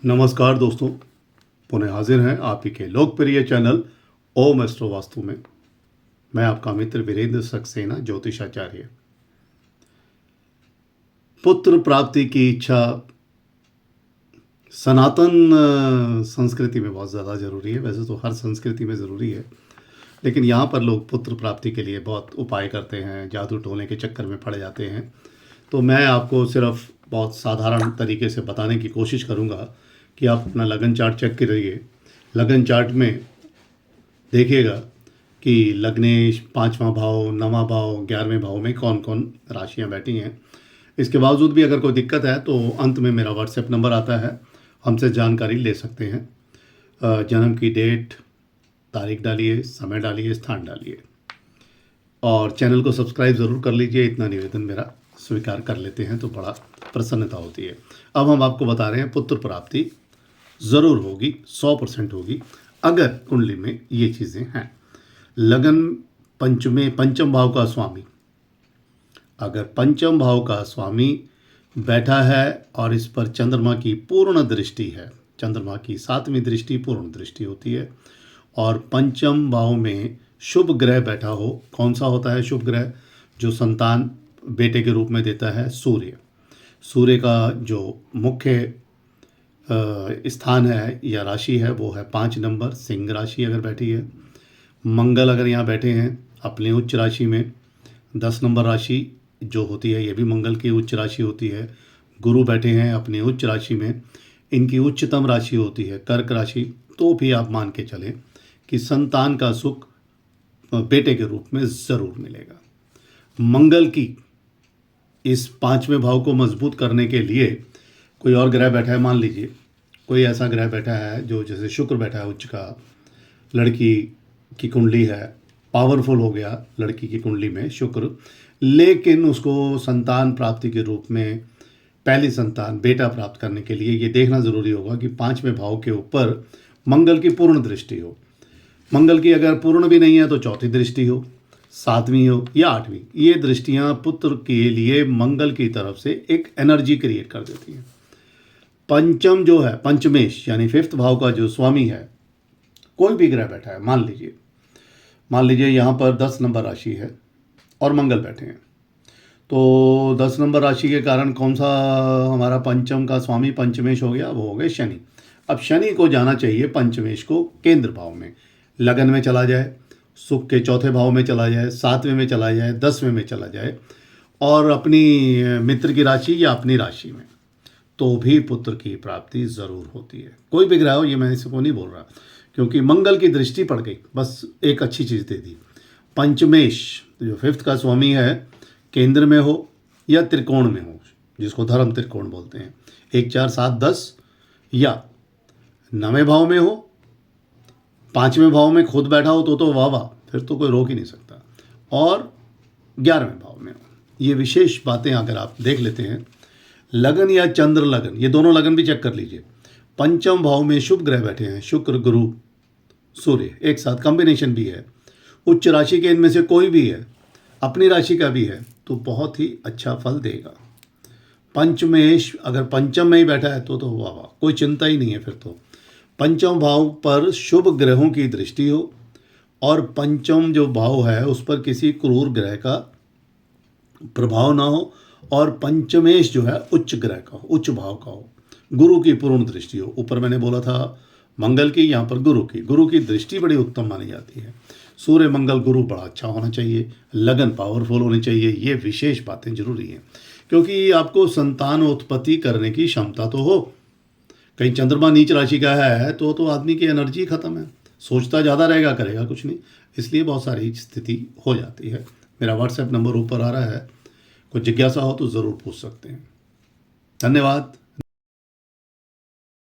नमस्कार दोस्तों, पुनः हाजिर हैं आप ही के लोकप्रिय चैनल ओम एस्ट्रो वास्तु में। मैं आपका मित्र वीरेंद्र सक्सेना, ज्योतिषाचार्य। पुत्र प्राप्ति की इच्छा सनातन संस्कृति में बहुत ज़्यादा ज़रूरी है। वैसे तो हर संस्कृति में ज़रूरी है, लेकिन यहाँ पर लोग पुत्र प्राप्ति के लिए बहुत उपाय करते हैं, जादू टोने के चक्कर में पड़ जाते हैं। तो मैं आपको सिर्फ बहुत साधारण तरीके से बताने की कोशिश करूँगा कि आप अपना लगन चार्ट चेक करिए। लगन चार्ट में देखिएगा कि लग्नेश 5वां भाव, 9वां भाव, 11वें भाव में कौन कौन राशियां बैठी हैं। इसके बावजूद भी अगर कोई दिक्कत है तो अंत में मेरा व्हाट्सएप नंबर आता है, हमसे जानकारी ले सकते हैं। जन्म की डेट, तारीख डालिए, समय डालिए, स्थान डालिए और चैनल को सब्सक्राइब ज़रूर कर लीजिए। इतना निवेदन मेरा स्वीकार कर लेते हैं तो बड़ा प्रसन्नता होती है। अब हम आपको बता रहे हैं पुत्र प्राप्ति ज़रूर होगी, 100% होगी अगर कुंडली में ये चीज़ें हैं। लगन पंचम भाव का स्वामी, अगर पंचम भाव का स्वामी बैठा है और इस पर चंद्रमा की पूर्ण दृष्टि है, चंद्रमा की 7वीं दृष्टि पूर्ण दृष्टि होती है, और पंचम भाव में शुभ ग्रह बैठा हो। कौन सा होता है शुभ ग्रह? जो संतान बेटे के रूप में देता है, सूर्य। सूर्य का जो मुख्य स्थान है या राशि है वो है 5 नंबर, सिंह राशि अगर बैठी है। मंगल अगर यहाँ बैठे हैं अपनी उच्च राशि में, 10 नंबर राशि जो होती है ये भी मंगल की उच्च राशि होती है। गुरु बैठे हैं अपनी उच्च राशि में, इनकी उच्चतम राशि होती है कर्क राशि। तो भी आप मान के चलें कि संतान का सुख बेटे के रूप में ज़रूर मिलेगा। मंगल की इस 5वें भाव को मजबूत करने के लिए कोई और ग्रह बैठा है, मान लीजिए कोई ऐसा ग्रह बैठा है जो जैसे शुक्र बैठा है उच्च का, लड़की की कुंडली है, पावरफुल हो गया लड़की की कुंडली में शुक्र, लेकिन उसको संतान प्राप्ति के रूप में पहली संतान बेटा प्राप्त करने के लिए ये देखना ज़रूरी होगा कि 5वें भाव के ऊपर मंगल की पूर्ण दृष्टि हो। मंगल की अगर पूर्ण भी नहीं है तो चौथी दृष्टि हो, 7वीं हो या 8वीं। ये दृष्टियां पुत्र के लिए मंगल की तरफ से एक एनर्जी क्रिएट कर देती हैं। पंचम जो है, पंचमेश यानी 5th भाव का जो स्वामी है, कोई भी ग्रह बैठा है, मान लीजिए यहाँ पर 10 नंबर राशि है और मंगल बैठे हैं, तो 10 नंबर राशि के कारण कौन सा हमारा पंचम का स्वामी पंचमेश हो गया? वो हो गए शनि। अब शनि को जाना चाहिए पंचमेश को केंद्र भाव में, लगन में चला जाए, सुख के चौथे भाव में चला जाए, 7वें में चला जाए, 10वें में चला जाए और अपनी मित्र की राशि या अपनी राशि में, तो भी पुत्र की प्राप्ति ज़रूर होती है। कोई भी ग्रह हो, ये मैं इसको नहीं बोल रहा, क्योंकि मंगल की दृष्टि पड़ गई, बस एक अच्छी चीज़ दे दी। पंचमेश जो 5th का स्वामी है केंद्र में हो या त्रिकोण में हो, जिसको धर्म त्रिकोण बोलते हैं, 1 4 7 10, या 9वें भाव में हो, 5वें भाव में खुद बैठा हो तो वाह वाह, फिर तो कोई रोक ही नहीं सकता, और 11वें भाव में हो। ये विशेष बातें अगर आप देख लेते हैं, लगन या चंद्र लगन, ये दोनों लगन भी चेक कर लीजिए। पंचम भाव में शुभ ग्रह बैठे हैं, शुक्र, गुरु, सूर्य, एक साथ कॉम्बिनेशन भी है, उच्च राशि के इनमें से कोई भी है, अपनी राशि का भी है, तो बहुत ही अच्छा फल देगा। पंचमेश अगर पंचम में ही बैठा है तो वाह वाह, कोई चिंता ही नहीं है। फिर तो पंचम भाव पर शुभ ग्रहों की दृष्टि हो और पंचम जो भाव है उस पर किसी क्रूर ग्रह का प्रभाव ना हो, और पंचमेश जो है उच्च ग्रह का हो, उच्च भाव का हो, गुरु की पूर्ण दृष्टि हो। ऊपर मैंने बोला था मंगल की, यहाँ पर गुरु की दृष्टि बड़ी उत्तम मानी जाती है। सूर्य मंगल गुरु बड़ा अच्छा होना चाहिए, लगन पावरफुल होनी चाहिए। ये विशेष बातें जरूरी हैं, क्योंकि आपको संतान उत्पत्ति करने की क्षमता तो हो। कहीं चंद्रमा नीच राशि का है तो आदमी की एनर्जी खत्म है, सोचता ज़्यादा रहेगा, करेगा कुछ नहीं। इसलिए बहुत सारी स्थिति हो जाती है। मेरा व्हाट्सएप नंबर ऊपर आ रहा है, कुछ जिज्ञासा हो तो ज़रूर पूछ सकते हैं। धन्यवाद।